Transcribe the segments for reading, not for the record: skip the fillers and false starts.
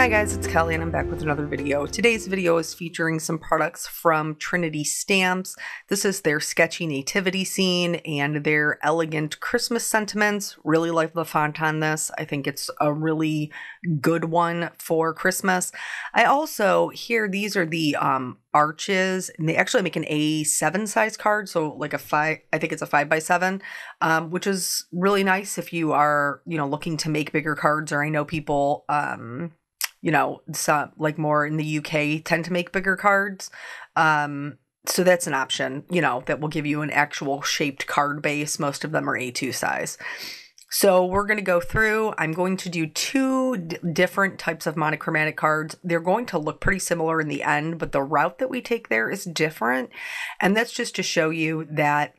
Hi guys, it's Kelly and I'm back with another video. Today's video is featuring some products from Trinity Stamps. This is their sketchy nativity scene and their elegant Christmas sentiments. Really like the font on this. I think it's a really good one for Christmas. I also hear these are the arches, and they actually make an A7 size card, so like a 5, I think it's a 5x7, which is really nice if you are, looking to make bigger cards, or I know people some like more in the UK tend to make bigger cards. So that's an option, that will give you an actual shaped card base. Most of them are A2 size. So we're going to go through, I'm going to do two different types of monochromatic cards. They're going to look pretty similar in the end, but the route that we take there is different. And that's just to show you that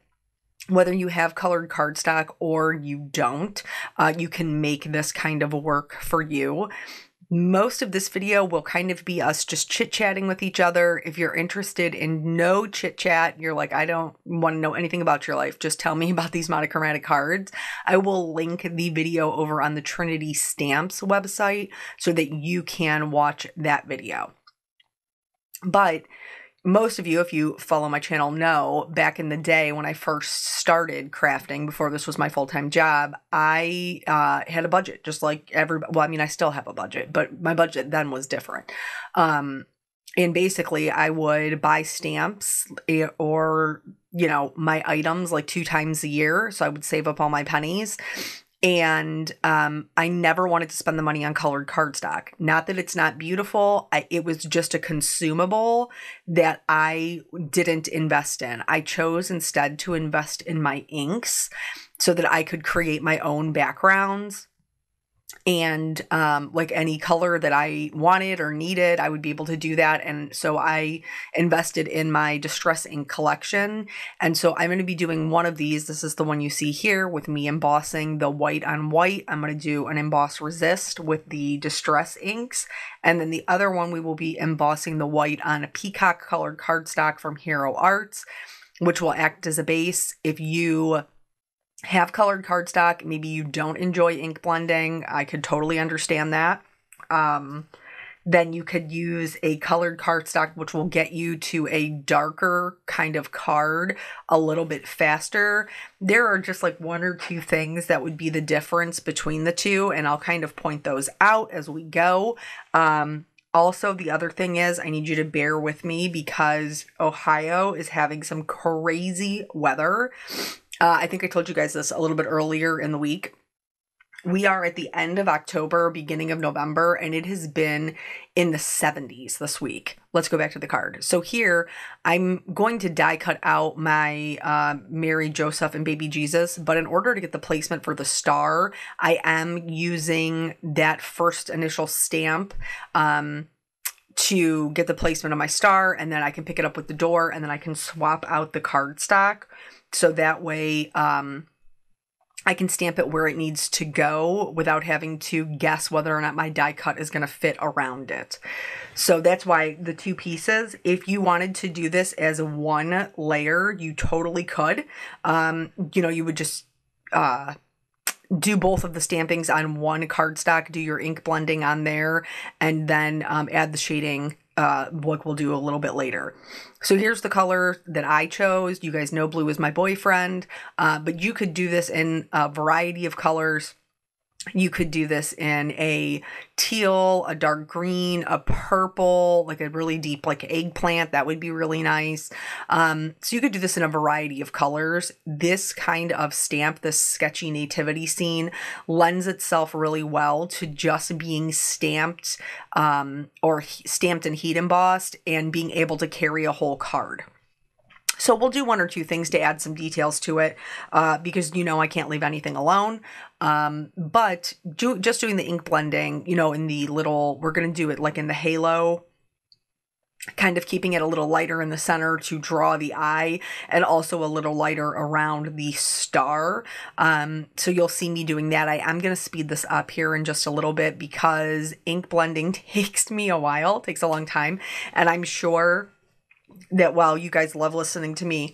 whether you have colored cardstock or you don't, you can make this kind of work for you. Most of this video will kind of be us just chit-chatting with each other. If you're interested in no chit-chat, you're like, I don't want to know anything about your life, just tell me about these monochromatic cards. I will link the video over on the Trinity Stamps website so that you can watch that video. But most of you, if you follow my channel, know back in the day when I first started crafting, before this was my full-time job, I had a budget just like everybody. Well, I mean, I still have a budget, but my budget then was different. And basically I would buy stamps or, my items like 2 times a year. So I would save up all my pennies. And I never wanted to spend the money on colored cardstock. Not that it's not beautiful. It was just a consumable that I didn't invest in. I chose instead to invest in my inks so that I could create my own backgrounds. And like any color that I wanted or needed, I would be able to do that. And so I invested in my Distress ink collection. And so I'm going to be doing one of these. This is the one you see here with me embossing the white on white. I'm going to do an emboss resist with the Distress inks. And then the other one, we will be embossing the white on a peacock colored cardstock from Hero Arts, which will act as a base. If you have colored cardstock, maybe you don't enjoy ink blending, I could totally understand that. Then you could use a colored cardstock, which will get you to a darker kind of card a little bit faster. There are just like 1 or 2 things that would be the difference between the two, and I'll kind of point those out as we go. Also, the other thing is I need you to bear with me because Ohio is having some crazy weather. I think I told you guys this a little bit earlier in the week. We are at the end of October, beginning of November, and it has been in the 70s this week. Let's go back to the card. So here, I'm going to die cut out my Mary, Joseph, and Baby Jesus, but in order to get the placement for the star, I am using that first initial stamp to get the placement of my star, and then I can pick it up with the door, and then I can swap out the cardstock. So that way, I can stamp it where it needs to go without having to guess whether or not my die cut is going to fit around it. So that's why the 2 pieces. If you wanted to do this as one layer, you totally could. You would just do both of the stampings on one cardstock, do your ink blending on there, and then add the shading like we'll do a little bit later. So here's the color that I chose. You guys know blue is my boyfriend, but you could do this in a variety of colors. You could do this in a teal, a dark green, a purple, like a really deep like eggplant. That would be really nice. So you could do this in a variety of colors. This kind of stamp, this sketchy nativity scene, lends itself really well to just being stamped or stamped and heat embossed and being able to carry a whole card. So we'll do 1 or 2 things to add some details to it because, I can't leave anything alone. But just doing the ink blending, in the little, we're going to do it like in the halo, kind of keeping it a little lighter in the center to draw the eye, and also a little lighter around the star. So you'll see me doing that. I am going to speed this up here in just a little bit because ink blending takes me a while, takes a long time. And I'm sure that while you guys love listening to me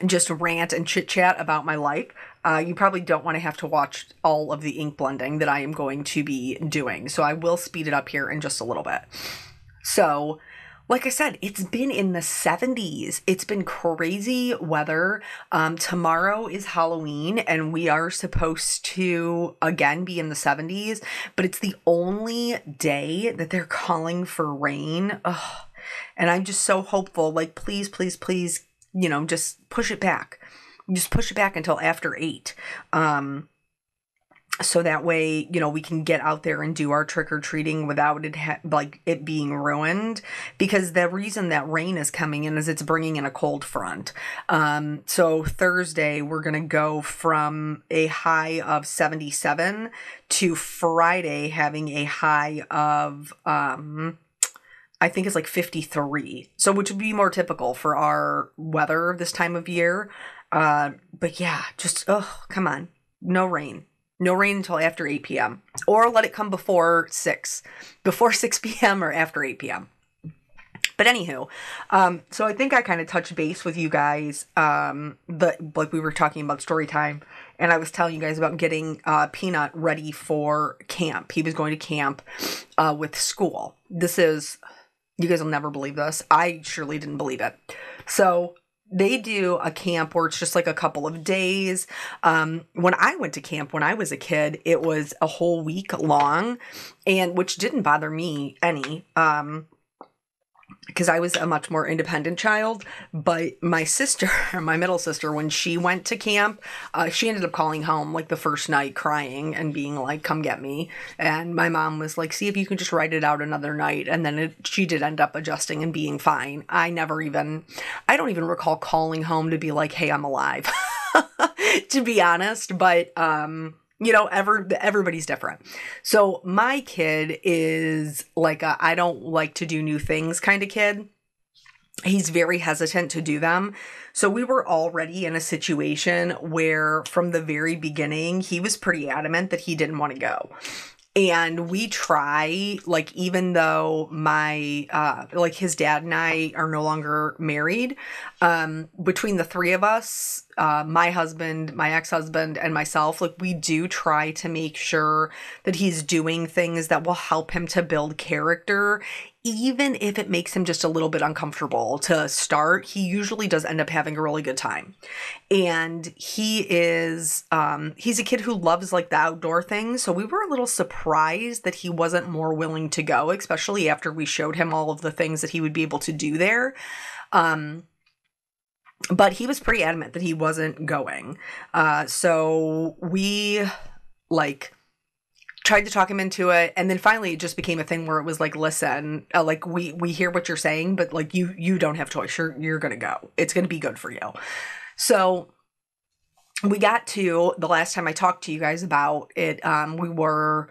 just rant and chit chat about my life, You probably don't want to have to watch all of the ink blending that I am going to be doing. So I will speed it up here in just a little bit. So, like I said, it's been in the 70s. It's been crazy weather. Tomorrow is Halloween, and we are supposed to, again, be in the 70s, but it's the only day that they're calling for rain. Ugh. And I'm just so hopeful, like, please, please, please, just push it back. Just push it back until after 8. So that way, we can get out there and do our trick-or-treating without it it being ruined. Because the reason that rain is coming in is it's bringing in a cold front. So Thursday, we're going to go from a high of 77 to Friday having a high of, I think it's like 53. So which would be more typical for our weather this time of year. But yeah, just, come on. No rain. No rain until after 8 p.m. Or let it come before 6 p.m. or after 8 p.m. But anywho, so I think I kind of touched base with you guys, like we were talking about story time, and I was telling you guys about getting Peanut ready for camp. He was going to camp with school. You guys will never believe this. I surely didn't believe it. So they do a camp where it's just like a couple of days. When I went to camp when I was a kid, it was a whole week long, and which didn't bother me any. Because I was a much more independent child. But my sister, my middle sister, when she went to camp, she ended up calling home like the first night crying and being like, come get me. And my mom was like, see if you can just write it out another night. And then she did end up adjusting and being fine. I don't even recall calling home to be like, hey, I'm alive, to be honest. But, everybody's different. So my kid is like I don't like to do new things kind of kid. He's very hesitant to do them. So we were already in a situation where from the very beginning, he was pretty adamant that he didn't want to go. And we try, like, even though his dad and I are no longer married, between the three of us, my husband, my ex-husband, and myself, like, we do try to make sure that he's doing things that will help him to build character. Even if it makes him just a little bit uncomfortable to start, he usually does end up having a really good time. And he's a kid who loves like the outdoor things. So we were a little surprised that he wasn't more willing to go, especially after we showed him all of the things that he would be able to do there. But he was pretty adamant that he wasn't going. So we tried to talk him into it, and then finally it just became a thing where it was like, listen, we hear what you're saying, but like you don't have choice. You're gonna go. It's gonna be good for you. So we got to the last time I talked to you guys about it. We were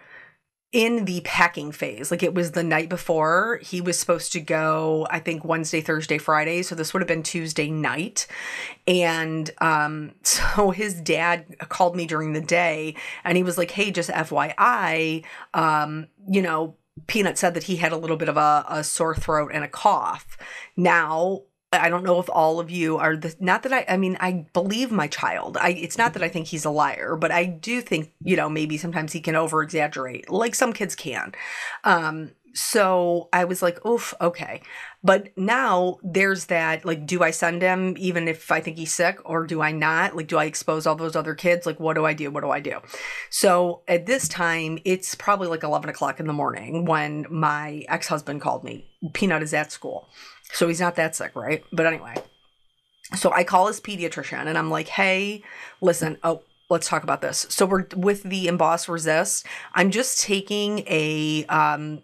in the packing phase. Like, it was the night before. He was supposed to go, I think, Wednesday, Thursday, Friday. So this would have been Tuesday night. And so his dad called me during the day, and he was like, hey, just FYI, Peanut said that he had a little bit of a sore throat and a cough. Now, I don't know if all of you are I believe my child. It's not that I think he's a liar, but I do think, maybe sometimes he can over exaggerate, like some kids can. So I was like, oof, okay. But now there's that, like, do I send him even if I think he's sick, or do I not? Like, do I expose all those other kids? Like, what do I do? What do I do? So at this time, it's probably like 11 o'clock in the morning when my ex-husband called me. Peanut is at school. So he's not that sick, right? But anyway, so I call his pediatrician and I'm like, hey, listen, let's talk about this. So we're with the Emboss Resist. I'm just taking a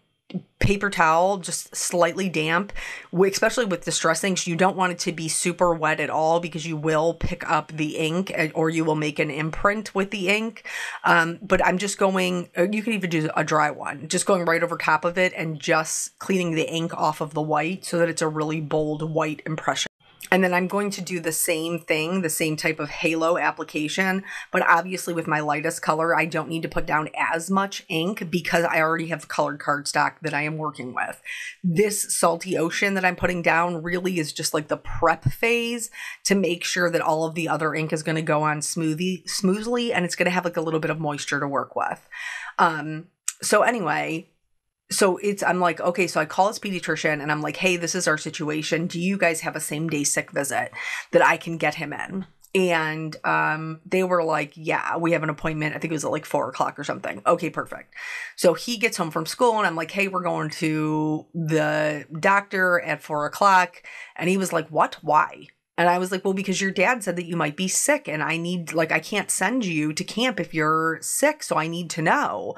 paper towel, just slightly damp, especially with distress inks. You don't want it to be super wet at all because you will pick up the ink or you will make an imprint with the ink. But I'm just going, you can even do a dry one, just going right over top of it and just cleaning the ink off of the white so that it's a really bold white impression. And then I'm going to do the same thing, the same type of halo application, but obviously with my lightest color, I don't need to put down as much ink because I already have the colored cardstock that I am working with. This Salty Ocean that I'm putting down really is just like the prep phase to make sure that all of the other ink is going to go on smoothly, and it's going to have like a little bit of moisture to work with. So anyway, I'm like, okay, so I call this pediatrician and I'm like, hey, this is our situation. Do you guys have a same day sick visit that I can get him in? And they were like, yeah, we have an appointment. I think it was at like 4:00 or something. Okay, perfect. So he gets home from school and I'm like, hey, we're going to the doctor at 4:00. And he was like, what? Why? And I was like, well, because your dad said that you might be sick and I can't send you to camp if you're sick. So I need to know.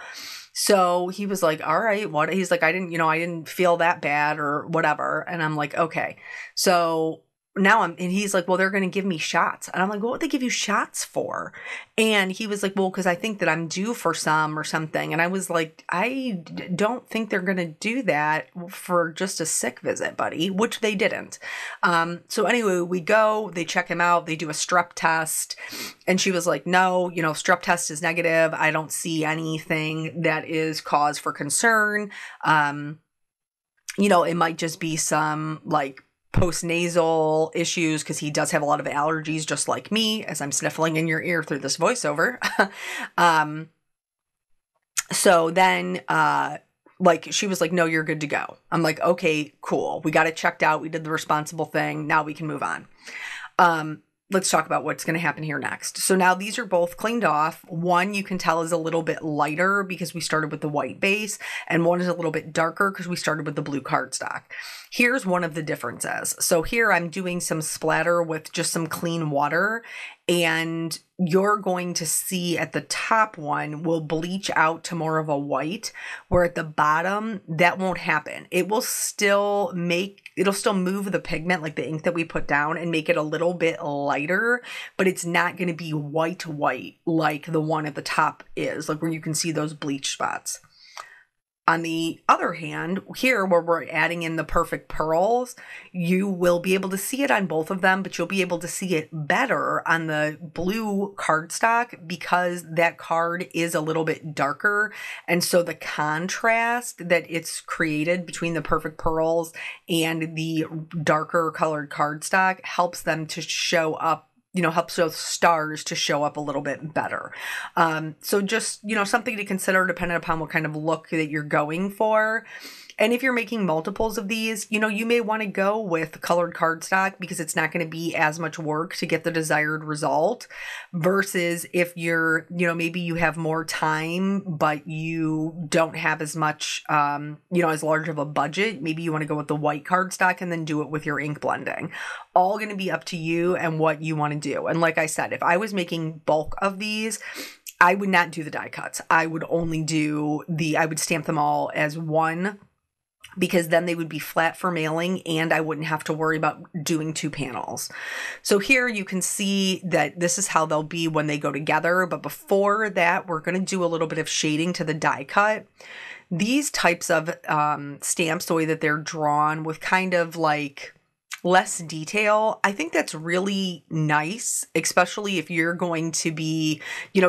So he was like, all right, what? He's like, I didn't feel that bad or whatever. And I'm like, okay. So now and he's like, well, they're going to give me shots. And I'm like, what would they give you shots for? And he was like, well, because I think that I'm due for some or something. And I was like, don't think they're going to do that for just a sick visit, buddy, which they didn't. So anyway, we go, they check him out, they do a strep test. And she was like, no, strep test is negative. I don't see anything that is cause for concern. It might just be some like post-nasal issues because he does have a lot of allergies just like me as I'm sniffling in your ear through this voiceover. So then she was like, no, you're good to go. I'm like, okay, cool. We got it checked out. We did the responsible thing. Now we can move on. Let's talk about what's going to happen here next. So now these are both cleaned off. One you can tell is a little bit lighter because we started with the white base, and one is a little bit darker because we started with the blue cardstock. Here's one of the differences. So here I'm doing some splatter with just some clean water, and you're going to see at the top one will bleach out to more of a white, where at the bottom that won't happen. It'll still move the pigment, like the ink that we put down, and make it a little bit lighter, but it's not going to be white like the one at the top is, like where you can see those bleach spots. On the other hand, here where we're adding in the perfect pearls, you will be able to see it on both of them, but you'll be able to see it better on the blue cardstock because that card is a little bit darker. And so the contrast that it's created between the perfect pearls and the darker colored cardstock helps them to show up, helps those stars to show up a little bit better. So just, something to consider depending upon what kind of look that you're going for. And if you're making multiples of these, you may want to go with colored cardstock because it's not going to be as much work to get the desired result versus if you're, maybe you have more time, but you don't have as much, as large of a budget. Maybe you want to go with the white cardstock and then do it with your ink blending. All going to be up to you and what you want to do. And like I said, if I was making bulk of these, I would not do the die cuts. I would only I would stamp them all as one, because then they would be flat for mailing and I wouldn't have to worry about doing 2 panels. So here you can see that this is how they'll be when they go together. But before that, we're going to do a little bit of shading to the die cut. These types of stamps, the way that they're drawn with kind of like less detail, I think that's really nice, especially if you're going to be,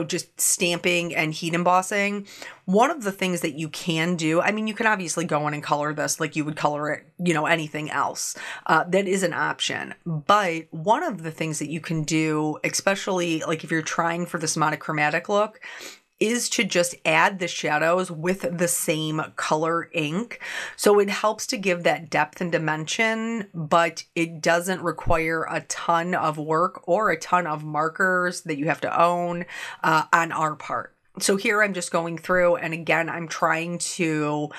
just stamping and heat embossing. One of the things that you can do, you can obviously go in and color this like you would color it, anything else. That is an option. But one of the things that you can do, especially like if you're trying for this monochromatic look, is to just add the shadows with the same color ink. So it helps to give that depth and dimension, but it doesn't require a ton of work or a ton of markers that you have to own on our part. So here I'm just going through, and again, I'm trying to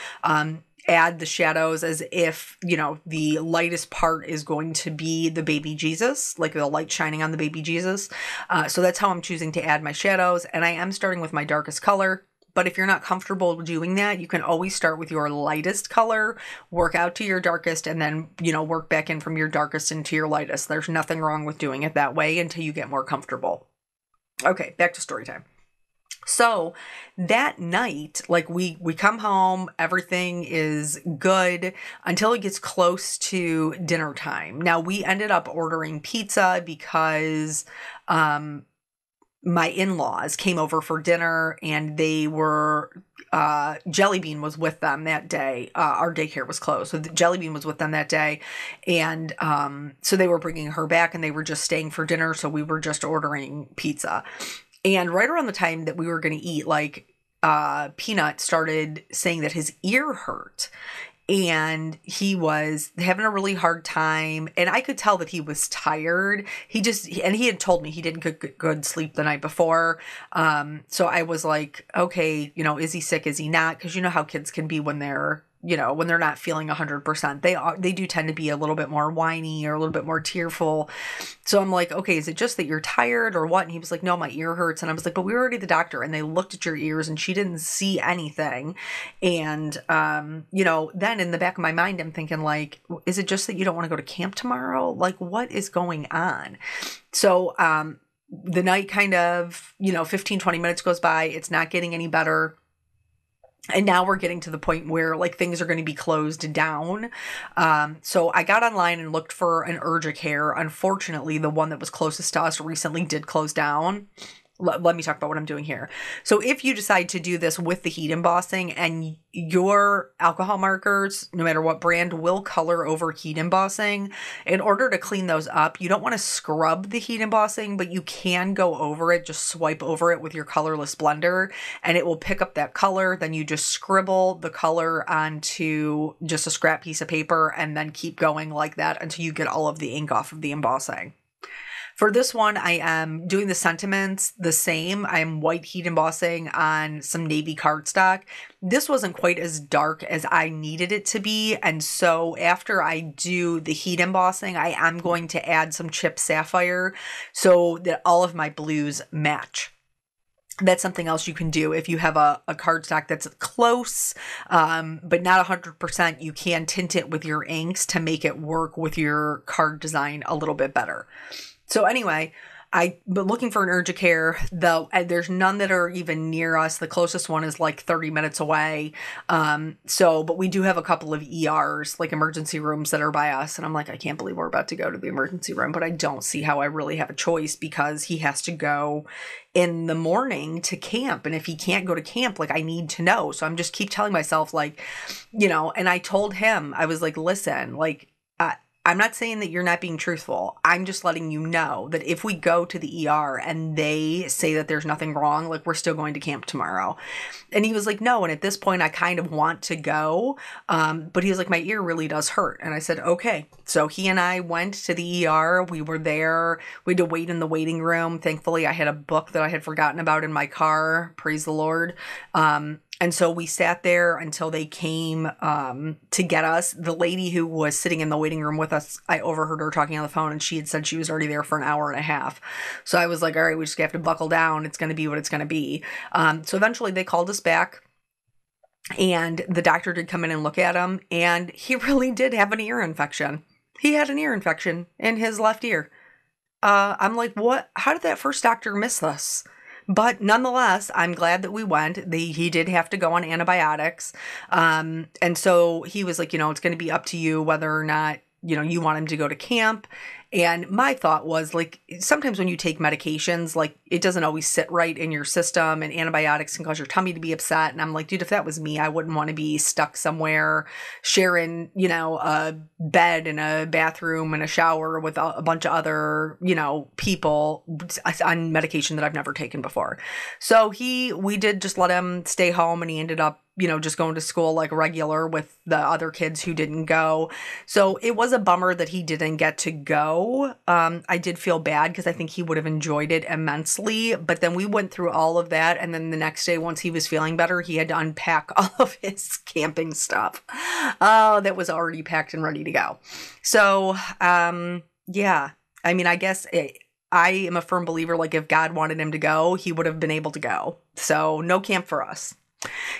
add the shadows as if, the lightest part is going to be the baby Jesus, like the light shining on the baby Jesus. So that's how I'm choosing to add my shadows. And I am starting with my darkest color. But if you're not comfortable doing that, you can always start with your lightest color, work out to your darkest, and then, work back in from your darkest into your lightest. There's nothing wrong with doing it that way until you get more comfortable. Okay, back to story time. So that night, like we come home, everything is good until it gets close to dinner time. Now we ended up ordering pizza because my in-laws came over for dinner and they were Jelly Bean was with them that day. Our daycare was closed, so Jelly Bean was with them that day, and so they were bringing her back and they were just staying for dinner, so we were just ordering pizza. And right around the time that we were going to eat, like Peanut started saying that his ear hurt and he was having a really hard time, and I could tell that he was tired. And he had told me he didn't get good sleep the night before. So I was like, okay, is he sick? Is he not? Because you know how kids can be when they're not feeling 100%. They do tend to be a little bit more whiny or a little bit more tearful. So I'm like, okay, is it just that you're tired or what? And he was like, no, my ear hurts. And I was like, but we were already at the doctor and they looked at your ears and she didn't see anything. And, then in the back of my mind, I'm thinking like, is it just that you don't want to go to camp tomorrow? Like, what is going on? So, the night kind of, 15, 20 minutes goes by. It's not getting any better. And now we're getting to the point where like things are going to be closed down. So I got online and looked for an urgent care. Unfortunately, the one that was closest to us recently did close down. Let me talk about what I'm doing here. So if you decide to do this with the heat embossing, and your alcohol markers, no matter what brand, will color over heat embossing, in order to clean those up, you don't want to scrub the heat embossing, but you can go over it, just swipe over it with your colorless blender, and it will pick up that color. Then you just scribble the color onto just a scrap piece of paper and then keep going like that until you get all of the ink off of the embossing. For this one, I am doing the sentiments the same. I'm white heat embossing on some navy cardstock. This wasn't quite as dark as I needed it to be. And so after I do the heat embossing, I am going to add some chipped sapphire so that all of my blues match. That's something else you can do if you have a cardstock that's close, but not 100%. You can tint it with your inks to make it work with your card design a little bit better. So anyway, I've been looking for an urgent care, though there's none that are even near us. The closest one is like 30 minutes away. But we do have a couple of ERs, like emergency rooms that are by us. And I'm like, I can't believe we're about to go to the emergency room, but I don't see how I really have a choice because he has to go in the morning to camp. And if he can't go to camp, like I need to know. So I'm just keep telling myself like, and I told him, I was like, listen, like, I'm not saying that you're not being truthful. I'm just letting you know that if we go to the ER and they say that there's nothing wrong, like we're still going to camp tomorrow. And he was like, no. And at this point I kind of want to go. But he was like, my ear really does hurt. And I said, okay. So he and I went to the ER. We were there. We had to wait in the waiting room. Thankfully I had a book that I had forgotten about in my car. Praise the Lord. And so we sat there until they came to get us. The lady who was sitting in the waiting room with us, I overheard her talking on the phone, and she had said she was already there for an hour and a half. So I was like, all right, we just have to buckle down. It's going to be what it's going to be. So eventually they called us back, and the doctor did come in and look at him, and he really did have an ear infection. He had an ear infection in his left ear. I'm like, what? How did that first doctor miss this? But nonetheless, I'm glad that we went. He did have to go on antibiotics. And so he was like, it's going to be up to you whether or not, you want him to go to camp. And my thought was like, sometimes when you take medications, like it doesn't always sit right in your system, and antibiotics can cause your tummy to be upset. And I'm like, dude, if that was me, I wouldn't want to be stuck somewhere sharing, a bed and a bathroom and a shower with a bunch of other, people on medication that I've never taken before. So we did just let him stay home, and he ended up, just going to school like regular with the other kids who didn't go. So it was a bummer that he didn't get to go. I did feel bad because I think he would have enjoyed it immensely. But then we went through all of that. And then the next day, once he was feeling better, he had to unpack all of his camping stuff. That was already packed and ready to go. So, yeah, I mean, I guess I am a firm believer, like if God wanted him to go, he would have been able to go. So no camp for us.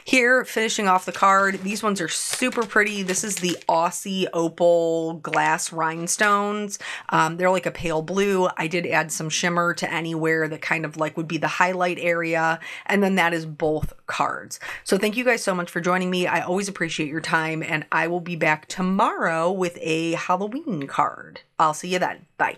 Here, finishing off the card, these ones are super pretty. This is the Aussie Opal glass rhinestones. They're like a pale blue. I did add some shimmer to anywhere that kind of like would be the highlight area. And then that is both cards. So thank you guys so much for joining me. I always appreciate your time, and I will be back tomorrow with a Halloween card. I'll see you then. Bye.